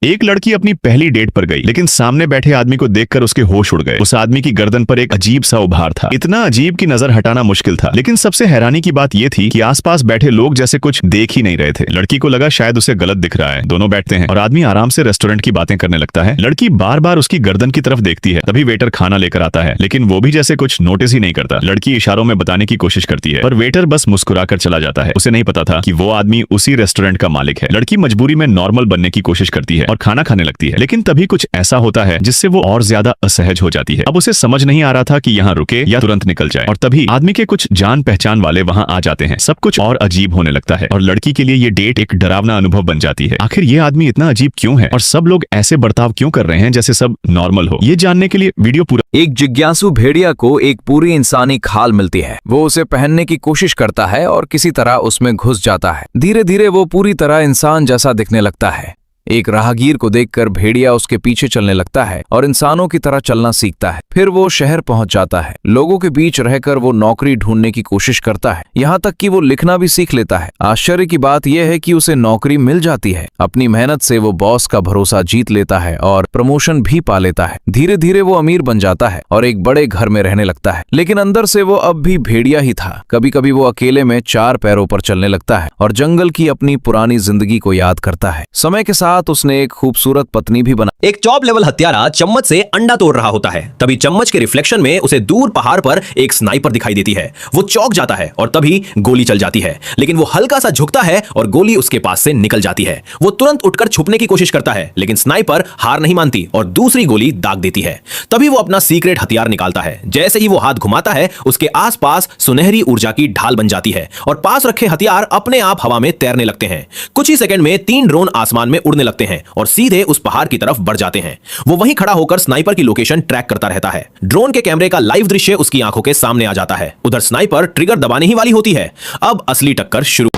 एक लड़की अपनी पहली डेट पर गई, लेकिन सामने बैठे आदमी को देखकर उसके होश उड़ गए। उस आदमी की गर्दन पर एक अजीब सा उभार था, इतना अजीब कि नजर हटाना मुश्किल था। लेकिन सबसे हैरानी की बात यह थी कि आसपास बैठे लोग जैसे कुछ देख ही नहीं रहे थे। लड़की को लगा शायद उसे गलत दिख रहा है। दोनों बैठते हैं और आदमी आराम से रेस्टोरेंट की बातें करने लगता है। लड़की बार बार उसकी गर्दन की तरफ देखती है। तभी वेटर खाना लेकर आता है, लेकिन वो भी जैसे कुछ नोटिस ही नहीं करता। लड़की इशारों में बताने की कोशिश करती है, पर वेटर बस मुस्कुराकर चला जाता है। उसे नहीं पता था कि वो आदमी उसी रेस्टोरेंट का मालिक है। लड़की मजबूरी में नॉर्मल बनने की कोशिश करती है और खाना खाने लगती है, लेकिन तभी कुछ ऐसा होता है जिससे वो और ज्यादा असहज हो जाती है। अब उसे समझ नहीं आ रहा था कि यहाँ रुके या तुरंत निकल जाए, और तभी आदमी के कुछ जान पहचान वाले वहाँ आ जाते हैं। सब कुछ और अजीब होने लगता है और लड़की के लिए ये डेट एक डरावना अनुभव बन जाती है। आखिर ये आदमी इतना अजीब क्यों है और सब लोग ऐसे बर्ताव क्यों कर रहे हैं जैसे सब नॉर्मल हो? ये जानने के लिए वीडियो पूरा। एक जिज्ञासु भेड़िया को एक पूरी इंसानी खाल मिलती है। वो उसे पहनने की कोशिश करता है और किसी तरह उसमें घुस जाता है। धीरे धीरे वो पूरी तरह इंसान जैसा दिखने लगता है। एक राहगीर को देखकर भेड़िया उसके पीछे चलने लगता है और इंसानों की तरह चलना सीखता है। फिर वो शहर पहुंच जाता है। लोगों के बीच रहकर वो नौकरी ढूंढने की कोशिश करता है, यहाँ तक कि वो लिखना भी सीख लेता है। आश्चर्य की बात यह है कि उसे नौकरी मिल जाती है। अपनी मेहनत से वो बॉस का भरोसा जीत लेता है और प्रमोशन भी पा लेता है। धीरे धीरे वो अमीर बन जाता है और एक बड़े घर में रहने लगता है, लेकिन अंदर से वो अब भी भेड़िया ही था। कभी कभी वो अकेले में चार पैरों पर चलने लगता है और जंगल की अपनी पुरानी जिंदगी को याद करता है। समय के साथ उसने एक खूबसूरत पत्नी भी बना। एक टॉप लेवल हत्यारा चम्मच से अंडा तोड़ रहा होता है। तभी चम्मच के रिफ्लेक्शन में उसे दूर पहाड़ पर एक स्नाइपर दिखाई देती है। वो चौंक जाता है और तभी गोली चल जाती है, लेकिन वो हल्का सा झुकता है और गोली उसके पास से निकल जाती है। वो तुरंत उठकर छुपने की कोशिश करता है, लेकिन स्नाइपर हार नहीं मानती और दूसरी गोली दाग देती है। तभी वो अपना सीक्रेट हथियार निकालता है। जैसे ही वो हाथ घुमाता है, उसके आसपास सुनहरी ऊर्जा की ढाल बन जाती है और पास रखे हथियार अपने आप हवा में तैरने लगते हैं। कुछ ही सेकंड में 3 ड्रोन आसमान में उड़ने लगते हैं और सीधे उस पहाड़ की तरफ बढ़ जाते हैं। वो वहीं खड़ा होकर स्नाइपर की लोकेशन ट्रैक करता रहता है। ड्रोन के कैमरे का लाइव दृश्य उसकी आंखों के सामने आ जाता है। उधर स्नाइपर ट्रिगर दबाने ही वाली होती है। अब असली टक्कर शुरू।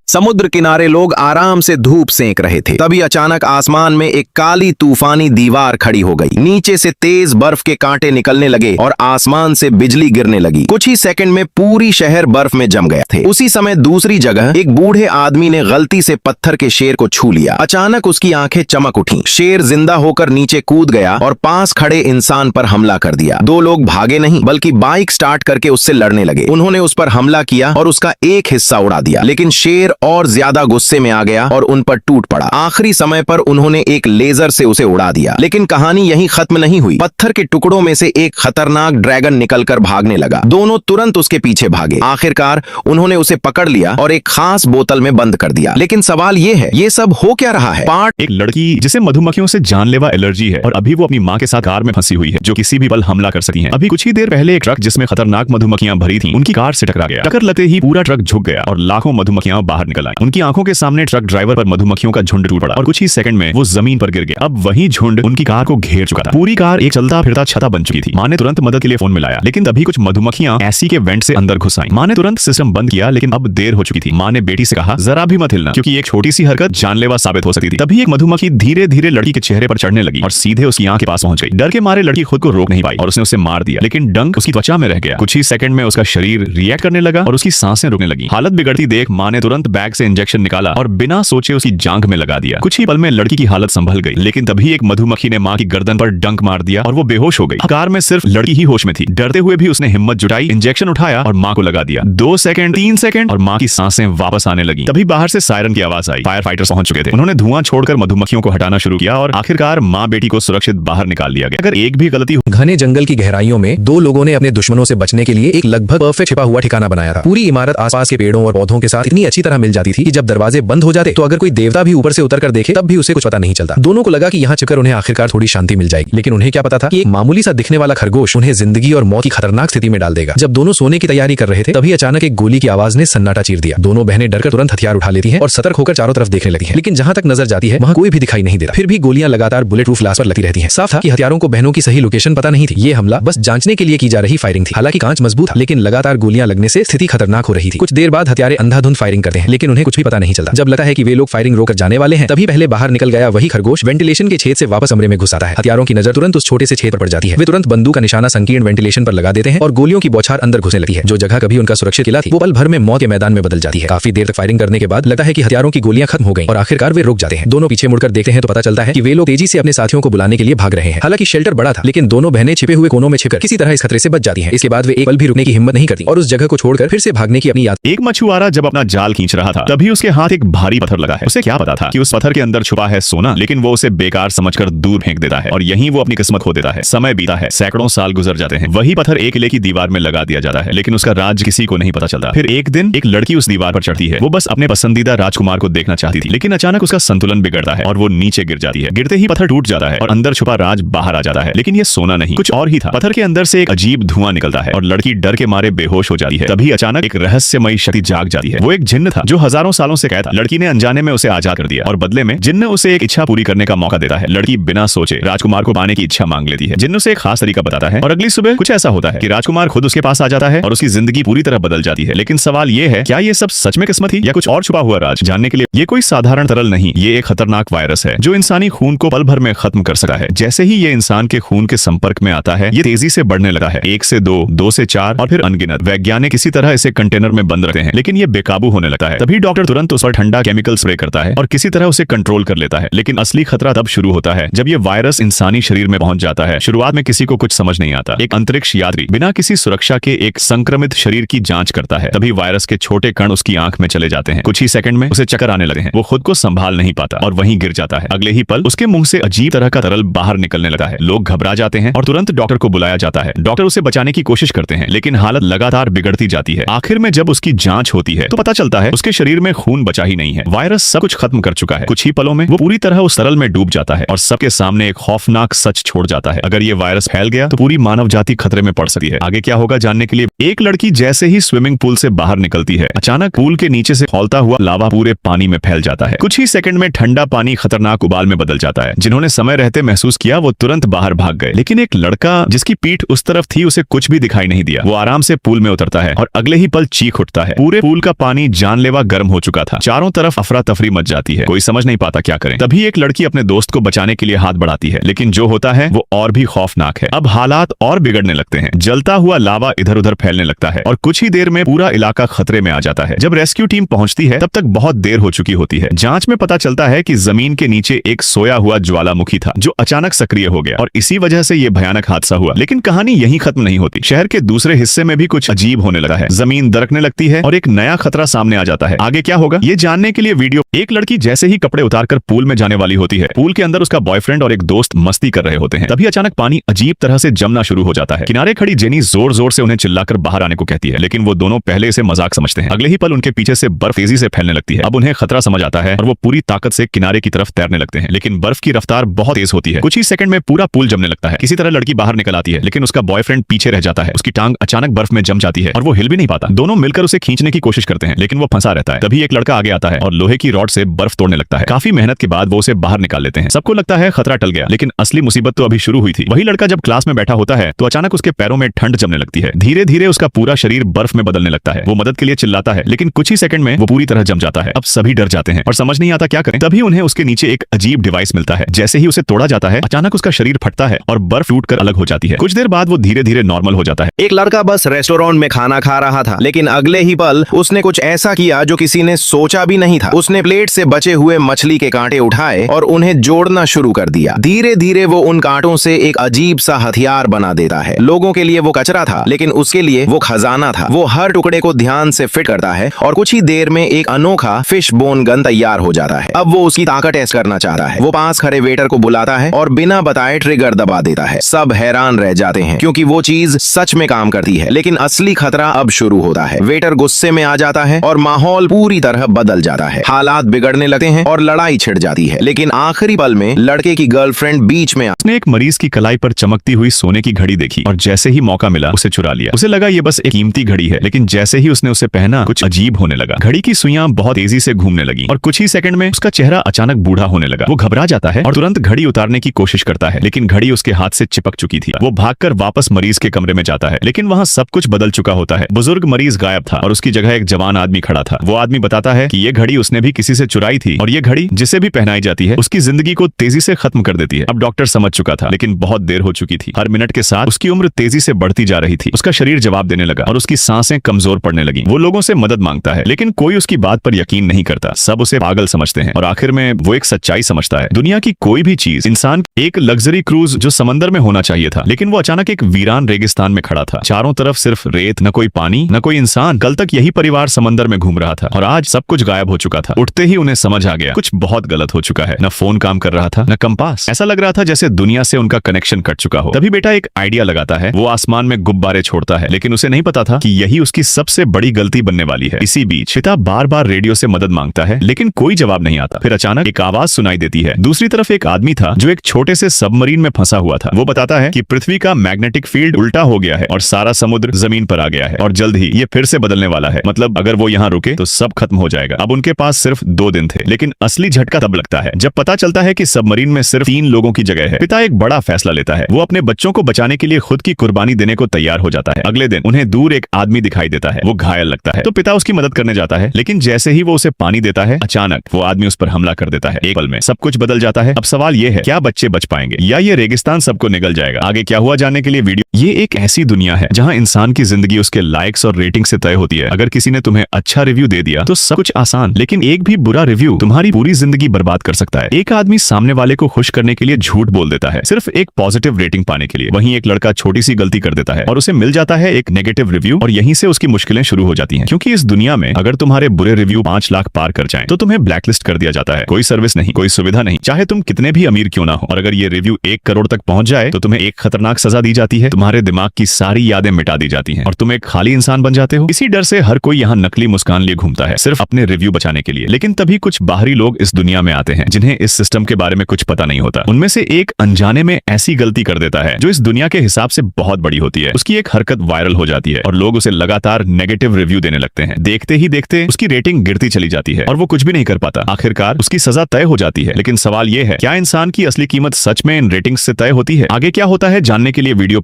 समुद्र किनारे लोग आराम से धूप सेंक रहे थे। तभी अचानक आसमान में एक काली तूफानी दीवार खड़ी हो गई। नीचे से तेज बर्फ के कांटे निकलने लगे और आसमान से बिजली गिरने लगी। कुछ ही सेकंड में पूरी शहर बर्फ में जम गया थे। उसी समय दूसरी जगह एक बूढ़े आदमी ने गलती से पत्थर के शेर को छू लिया। अचानक उसकी आंखें चमक उठी। शेर जिंदा होकर नीचे कूद गया और पास खड़े इंसान पर हमला कर दिया। 2 लोग भागे नहीं, बल्कि बाइक स्टार्ट करके उससे लड़ने लगे। उन्होंने उस पर हमला किया और उसका एक हिस्सा उड़ा दिया, लेकिन शेर और ज्यादा गुस्से में आ गया और उन पर टूट पड़ा। आखिरी समय पर उन्होंने एक लेजर से उसे उड़ा दिया। लेकिन कहानी यहीं खत्म नहीं हुई। पत्थर के टुकड़ों में से एक खतरनाक ड्रैगन निकलकर भागने लगा। दोनों तुरंत उसके पीछे भागे। आखिरकार उन्होंने उसे पकड़ लिया और एक खास बोतल में बंद कर दिया। लेकिन सवाल ये है, ये सब हो क्या रहा है? एक लड़की जिसे मधुमक्खियों से जानलेवा एलर्जी है और अभी वो अपनी माँ के साथ कार में फंसी हुई है, जो किसी भी पल हमला कर सकती है। अभी कुछ ही देर पहले एक ट्रक जिसमें खतरनाक मधुमक्खियां भरी थी, उनकी कार से टकरा गया। टक्कर लगते ही पूरा ट्रक झुक गया और लाखों मधुमक्खियां बाहर निकल आई। उनकी आंखों के सामने ट्रक ड्राइवर पर मधुमक्खियों का झुंड टूट पड़ा और कुछ ही सेकंड में वो जमीन पर गिर गया। अब वही झुंड उनकी कार को घेर चुका था। पूरी कार एक चलता फिरता छता बन चुकी थी। माँ ने तुरंत मदद के लिए फोन मिलाया, लेकिन तभी कुछ मधुमक्खियां एसी के वेंट से अंदर घुस आई। माँ ने तुरंत सिस्टम बंद किया, लेकिन अब देर हो चुकी थी। माँ ने बेटी से कहा, जरा भी मत हिलना, क्योंकि एक छोटी सी हरकत जानलेवा साबित हो सकती थी। तभी एक मधुमक्खी धीरे धीरे लड़की के चेहरे पर चढ़ने लगी और सीधे उसकी आंख के पास पहुंच गई। डर के मारे लड़की खुद को रोक नहीं पाई और उसने उसे मार दिया, लेकिन डंक उसकी त्वचा में रह गया। कुछ ही सेकंड में उसका शरीर रिएक्ट करने लगा और उसकी सांसें रुकने लगी। हालत बिगड़ती देख माँ ने तुरंत बैग से इंजेक्शन निकाला और बिना सोचे उसकी जांघ में लगा दिया। कुछ ही पल में लड़की की हालत संभल गई, लेकिन तभी एक मधुमक्खी ने माँ की गर्दन पर डंक मार दिया और वो बेहोश हो गई। कार में सिर्फ लड़की ही होश में थी। डरते हुए भी उसने हिम्मत जुटाई, इंजेक्शन उठाया और माँ को लगा दिया। 2 सेकंड, 3 सेकंड और माँ की सांसें वापस आने लगी। तभी बाहर से सायरन की आवाज आई। फायर फाइटर्स पहुंच चुके थे। उन्होंने धुआं छोड़कर मधुमक्खियों को हटाना शुरू किया और आखिरकार माँ बेटी को सुरक्षित बाहर निकाल लिया गया। अगर एक भी गलती घने जंगल की गहराइयों में 2 लोगों ने अपने दुश्मनों से बचने के लिए एक लगभग परफेक्ट छिपा हुआ ठिकाना बनाया था। पूरी इमारत आसपास के पेड़ों और पौधों के साथ इतनी अच्छी तरह मिल जाती थी कि जब दरवाजे बंद हो जाते तो अगर कोई देवता भी ऊपर से उतर कर देखे तब भी उसे कुछ पता नहीं चलता। दोनों को लगा कि यहाँ छिपकर उन्हें आखिरकार थोड़ी शांति मिल जाएगी, लेकिन उन्हें क्या पता था कि एक मामूली सा दिखने वाला खरगोश उन्हें जिंदगी और मौत की खतरनाक स्थिति में डाल देगा। जब दोनों सोने की तैयारी कर रहे थे, तभी अचानक एक गोली की आवाज ने सन्नाटा चीर दिया। दोनों बहनें डरकर तुरंत हथियार उठा लेती हैं और सतर्क होकर चारों तरफ देखने लगती हैं, लेकिन जहां तक नजर जाती है वहां कोई भी दिखाई नहीं दे रहा। फिर भी गोलियां लगातार बुलेट प्रूफ ग्लास पर लगती रहती हैं। साफ था कि हथियारों को बहनों की सही लोकेशन पता नहीं थी। ये हमला बस जांचने के लिए की जा रही फायरिंग थी। हालांकि कांच मजबूत था, लेकिन लगातार गोलियां लगने से स्थिति खतरनाक हो रही थी। कुछ देर बाद हथियारे अंधाधुंध फायरिंग करते हैं, लेकिन उन्हें कुछ भी पता नहीं चलता। जब लगता है कि वे लोग फायरिंग रोककर जाने वाले हैं, तभी पहले बाहर निकल गया वही खरगोश वेंटिलेशन के छेद से वापस कमरे में घुस आता है। हथियारों की नजर तुरंत उस छोटे से छेद पर पड़ जाती है। वे तुरंत बंदूक का निशाना संकीर्ण वेंटिलेशन पर लगा देते हैं और गोलियों की बौछार अंदर घुसने लगती है। जो जगह कभी उनका सुरक्षित किला थी, वो पल भर में मौत के मैदान में बदल जाती है। काफी देर तक फायरिंग करने के बाद लगता है कि हथियारों की गोलियां खत्म हो गई और आखिरकार वे रुक जाते हैं। दोनों पीछे मुड़कर देखते हैं तो पता चलता है कि वे लोग तेजी से अपने साथियों को बुलाने के लिए भाग रहे हैं। हालांकि शेल्टर बड़ा था, लेकिन दोनों बहनें छिपे हुए कोनों में छिपकर किसी तरह इस खतरे से बच जाती हैं। इसके बाद वे एक पल भी रुकने की हिम्मत नहीं करती और उस जगह को छोड़कर फिर से भागने की अपनी याद। एक मछुआरा जब अपना जाल खींच रहा था, तभी उसके हाथ एक भारी पत्थर लगा है। उसे क्या पता था कि उस पत्थर के अंदर छुपा है सोना, लेकिन वो उसे बेकार समझकर दूर फेंक देता है और यहीं वो अपनी किस्मत खो देता है। समय बीता है, सैकड़ों साल गुजर जाते हैं। वही पत्थर एक किले की दीवार में लगा दिया जाता है, लेकिन उसका राज किसी को नहीं पता चलता। फिर एक दिन एक लड़की उस दीवार पर चढ़ती है। वो बस अपने पसंदीदा राजकुमार को देखना चाहती थी, लेकिन अचानक उसका संतुलन बिगड़ता है और वो नीचे गिर जाती है। गिरते ही पत्थर टूट जाता है और अंदर छुपा राज बाहर आ जाता है। लेकिन ये सोना नहीं, कुछ और ही था। पत्थर के अंदर से एक अजीब धुआं निकलता है और लड़की डर के मारे बेहोश हो जाती है। तभी अचानक एक रहस्यमयी शक्ति जाग जाती है। वो एक जिन्न था जो हजारों सालों से कैद था। लड़की ने अनजाने में उसे आजाद कर दिया और बदले में जिन्न उसे एक इच्छा पूरी करने का मौका देता है। लड़की बिना सोचे राजकुमार को पाने की इच्छा मांग लेती है। जिन्न उसे एक खास तरीका बताता है और अगली सुबह कुछ ऐसा होता है कि राजकुमार खुद उसके पास आ जाता है और उसकी जिंदगी पूरी तरह बदल जाती है। लेकिन सवाल ये है, क्या ये सब सच में किस्मत थी या कुछ और छुपा हुआ राज? जानने के लिए ये कोई साधारण तरल नहीं, ये एक खतरनाक वायरस है जो इंसानी खून को पल भर में खत्म कर सकता है। जैसे ही ये इंसान के खून के संपर्क में आता है, ये तेजी से बढ़ने लगा है। 1 से 2, 2 से 4 और फिर अनगिनत। वैज्ञानिक किसी तरह इसे कंटेनर में बंद रखते हैं, लेकिन ये बेकाबू होने लगता है। तभी डॉक्टर तुरंत उस पर ठंडा केमिकल स्प्रे करता है और किसी तरह उसे कंट्रोल कर लेता है। लेकिन असली खतरा तब शुरू होता है जब ये वायरस इंसानी शरीर में पहुंच जाता है। शुरुआत में किसी को कुछ समझ नहीं आता। एक अंतरिक्ष यात्री बिना किसी सुरक्षा के एक संक्रमित शरीर की जांच करता है। तभी वायरस के छोटे कण उसकी आंख में चले जाते हैं। कुछ ही सेकंड में उसे चक्कर आने लगे हैं। वो खुद को संभाल नहीं पाता और वहीं गिर जाता है। अगले ही पल उसके मुंह से अजीब तरह का तरल बाहर निकलने लगा है। लोग घबरा जाते हैं और तुरंत डॉक्टर को बुलाया जाता है। डॉक्टर उसे बचाने की कोशिश करते हैं, लेकिन हालत लगातार बिगड़ती जाती है। आखिर में जब उसकी जांच होती है तो पता चलता है उसके शरीर में खून बचा ही नहीं है। वायरस सब कुछ खत्म कर चुका है। कुछ ही पलों में वो पूरी तरह उस तरल में डूब जाता है और सबके सामने एक खौफनाक सच छोड़ जाता है। अगर ये वायरस फैल गया तो पूरी मानव जाति खतरे में पड़ सकती है। आगे क्या होगा जानने के लिए एक लड़की जैसे ही स्विमिंग पूल से बाहर निकलती है, अचानक पूल के नीचे से खौलता हुआ लावा पूरे पानी में फैल जाता है। कुछ ही सेकंड में ठंडा पानी खतरनाक उबाल में बदल जाता है। जिन्होंने समय रहते महसूस किया वो तुरंत बाहर भाग गए, लेकिन एक लड़का जिसकी पीठ उस तरफ थी उसे कुछ भी दिखाई नहीं दिया। वो आराम से पूल में उतरता है और अगले ही पल चीख उठता है। पूरे पूल का पानी जानलेवा गर्म हो चुका था। चारों तरफ अफरा तफरी मच जाती है। कोई समझ नहीं पाता क्या करें। तभी एक लड़की अपने दोस्त को बचाने के लिए हाथ बढ़ाती है, लेकिन जो होता है वो और भी खौफनाक है। अब हालात और बिगड़ने लगते हैं। जलता हुआ लावा इधर उधर फैलने लगता है और कुछ ही देर में पूरा इलाका खतरे में आ जाता है। जब रेस्क्यू टीम पहुंचती है तब तक बहुत देर हो चुकी होती है। जांच में पता चलता है कि जमीन के नीचे एक सोया हुआ ज्वालामुखी था जो अचानक सक्रिय हो गया और इसी वजह से यह भयानक हादसा हुआ। लेकिन कहानी यहीं खत्म नहीं होती। शहर के दूसरे हिस्से में भी कुछ अजीब होने लगा है। जमीन दरकने लगती है और एक नया खतरा सामने आ जाता है। आगे क्या होगा ये जानने के लिए वीडियो। एक लड़की जैसे ही कपड़े उतारकर पूल में जाने वाली होती है। पूल के अंदर उसका बॉयफ्रेंड और एक दोस्त मस्ती कर रहे होते हैं। तभी अचानक पानी अजीब तरह से जमना शुरू हो जाता है। किनारे खड़ी जेनी जोर जोर से उन्हें चिल्लाकर बाहर आने को कहती है, लेकिन वो दोनों पहले इसे मजाक समझते हैं। अगले ही पल उनके पीछे से बर्फ तेजी से फैलने लगती है। अब उन्हें खतरा समझ आता है और वो पूरी ताकत से किनारे की तरफ तैरने लगते हैं, लेकिन बर्फ की रफ्तार बहुत तेज होती है। कुछ ही सेकंड में पूरा पूल जमने लगता है। किसी तरह लड़की बाहर निकल आती है, लेकिन उसका बॉयफ्रेंड पीछे रह जाता है। उसकी टांग अचानक बर्फ में जम जाती है और वो हिल भी नहीं पाता। दोनों मिलकर उसे खींचने की कोशिश करते हैं, लेकिन वो फंसा रहता है। तभी एक लड़का आगे आता है और लोहे की रॉड से बर्फ तोड़ने लगता है। काफी मेहनत के बाद वो उसे बाहर निकाल लेते हैं। सबको लगता है खतरा टल गया, लेकिन असली मुसीबत तो अभी शुरू हुई थी। वही लड़का जब क्लास में बैठा होता है तो अचानक उसके पैरों में ठंड जमने लगती है। धीरे धीरे उसका पूरा शरीर बर्फ में बदलने लगता है। वो मदद के लिए चिल्लाता है, लेकिन कुछ ही सेकंड में वो पूरी तरह जम जाता है। अब सभी डर जाते हैं और समझ नहीं आता क्या करें। तभी उन्हें उसके नीचे एक अजीब डिवाइस मिलता है। जैसे ही उसे तोड़ा जाता है अचानक उसका शरीर फटता है और बर्फ टूटकर अलग हो जाती है। कुछ देर बाद वो धीरे धीरे नॉर्मल हो जाता है। एक लड़का बस रेस्टोरेंट में खाना खा रहा था, लेकिन अगले ही पल उसने कुछ ऐसा किया जो किसी ने सोचा भी नहीं था। उसने प्लेट से बचे हुए मछली के कांटे उठाए और उन्हें जोड़ना शुरू कर दिया। धीरे धीरे वो उन कांटों से एक अजीब सा हथियार बना देता है। लोगों के लिए वो कचरा था, लेकिन उसके लिए वो खजाना था। वो हर टुकड़े को ध्यान से फिट करता है और कुछ ही देर में एक अनोखा फिश बोन गन तैयार हो जाता है। अब वो उसकी ताकत टेस्ट करना चाहता है। वो पास खड़े वेटर को बुलाता है और बिना बताए ट्रिगर दबा देता है। सब हैरान रह जाते हैं क्योंकि वो चीज सच में काम करती है, लेकिन असली खतरा अब शुरू होता है। वेटर गुस्से में आ जाता है और माहौल पूरी तरह बदल जाता है। हालात बिगड़ने लगते हैं और लड़ाई छिड़ जाती है, लेकिन आखिरी पल में लड़के की गर्लफ्रेंड बीच में उसने एक मरीज की कलाई पर चमकती हुई सोने की घड़ी देखी और जैसे ही मौका मिला उसे चुरा लिया। उसे लगा ये बस एक कीमती घड़ी है, लेकिन जैसे ही उसने उसे पहना कुछ अजीब होने लगा। घड़ी की सुइयां बहुत तेजी से घूमने लगी और कुछ ही सेकंड में उसका चेहरा अचानक बूढ़ा होने लगा। वो घबरा जाता है और तुरंत घड़ी उतारने की कोशिश करता है, लेकिन घड़ी उसके हाथ से चिपक चुकी थी। वो भागकर वापस मरीज के कमरे में जाता है, लेकिन वहां सब कुछ बदल चुका होता है। बुजुर्ग मरीज गायब था और उसकी जगह एक जवान आदमी खड़ा था। वो आदमी बताता है कि ये घड़ी उसने भी किसी से चुराई थी और ये घड़ी जिसे भी पहनाई जाती है उसकी जिंदगी को तेजी से खत्म कर देती है। अब डॉक्टर समझ चुका था, लेकिन बहुत देर हो चुकी थी। हर मिनट के साथ उसकी उम्र तेजी से बढ़ती जा रही थी। उसका शरीर जवाब देने लगा और उसकी सांसें कमजोर पड़ने लगी। वो लोगों से मदद मांगता है, लेकिन कोई उसकी बात पर यकीन नहीं करता। सब उसे पागल समझते हैं और आखिर में वो एक सच्चाई समझता है। दुनिया की कोई भी चीज, इंसान, एक लग्जरी क्रूज जो समंदर में होना चाहिए था, लेकिन वो अचानक एक वीरान रेगिस्तान में खड़ा था। चारों तरफ सिर्फ रेत, न कोई पानी, न कोई इंसान। कल तक यही परिवार समंदर में घूम रहा था और आज सब कुछ गायब हो चुका था। उठते ही उन्हें समझ आ गया कुछ बहुत गलत हो चुका है। न फोन काम कर रहा था, न कंपास। ऐसा लग रहा था जैसे दुनिया से उनका कनेक्शन कट चुका हो। तभी बेटा एक आइडिया लगाता है। वो आसमान में गुब्बारे छोड़ता है, लेकिन उसे नहीं पता था कि यही उसकी सबसे बड़ी गलती बनने वाली है। इसी बीच पिता बार बार रेडियो से मदद मांगता है, लेकिन कोई जवाब नहीं आता। फिर अचानक एक आवाज सुनाई देती है। दूसरी तरफ एक आदमी था जो एक छोटे से सबमरीन में फंसा हुआ था। वो बताता है कि पृथ्वी का मैग्नेटिक फील्ड उल्टा हो गया है और सारा समुद्र जमीन पर आ गया है और जल्द ही ये फिर से बदलने वाला है। मतलब अगर वो यहाँ रुके तो सब खत्म हो जाएगा। अब उनके पास सिर्फ 2 दिन थे, लेकिन असली झटका तब लगता है जब पता चलता है कि सबमरीन में सिर्फ 3 लोगों की जगह है। पिता एक बड़ा फैसला लेता है। वो अपने बच्चों को बचाने के लिए खुद की कुर्बानी देने को तैयार हो जाता है। अगले दिन उन्हें दूर एक आदमी दिखाई देता है। वो घायल लगता है तो पिता उसकी मदद करने जाता है, लेकिन जैसे ही वो उसे पानी देता है, अचानक वो आदमी उस पर हमला कर देता है। एक पल में सब कुछ बदल जाता है। अब सवाल ये है, क्या बच्चे बच पाएंगे या ये रेगिस्तान सबको निगल जाएगा? आगे क्या हुआ जानने के लिए वीडियो। ये एक ऐसी दुनिया है जहां इंसान की जिंदगी उसके लाइक्स और रेटिंग से तय होती है। अगर किसी ने तुम्हें अच्छा रिव्यू दे दिया तो सब कुछ आसान, लेकिन एक भी बुरा रिव्यू तुम्हारी पूरी जिंदगी बर्बाद कर सकता है। एक आदमी सामने वाले को खुश करने के लिए झूठ बोल देता है, सिर्फ एक पॉजिटिव रेटिंग पाने के लिए। वहीं एक लड़का छोटी सी गलती कर देता है और उसे मिल जाता है एक नेगेटिव रिव्यू, और यहीं से उसकी मुश्किलें शुरू हो जाती हैं। क्योंकि इस दुनिया में अगर तुम्हारे बुरे रिव्यू 5 लाख पार कर जाएं, तो तुम्हें ब्लैकलिस्ट कर दिया जाता है। कोई सर्विस नहीं, कोई सुविधा नहीं, चाहे तुम कितने भी अमीर क्यों ना हो। और अगर ये रिव्यू 1 करोड़ तक पहुंच जाए तो तुम्हें एक खतरनाक सजा दी जाती है। तुम्हारे दिमाग की सारी यादें मिटा दी जाती हैं और तुम एक खाली इंसान बन जाते हो। इसी डर से हर कोई यहाँ नकली मुस्कान लिए घूमता है, सिर्फ अपने रिव्यू बचाने के लिए। लेकिन तभी कुछ बाहरी लोग इस दुनिया में आते हैं जिन्हें इस सिस्टम के बारे में कुछ पता नहीं होता। उनमें से एक अनजाने में ऐसी गलती कर देता है जो इस दुनिया के हिसाब से बहुत बड़ी होती है। उसकी एक हरकत वायरल हो जाती है और लोग उसे लगातार नेगेटिव रिव्यू देने लगते हैं। देखते ही देखते उसकी रेटिंग गिरती चली जाती है और वो कुछ भी नहीं कर पाता। आखिरकार उसकी सजा तय हो जाती है। लेकिन सवाल यह है, क्या इंसान की असली कीमत सच में इन रेटिंग्स से तय होती है? आगे क्या होता है जानने के लिए वीडियो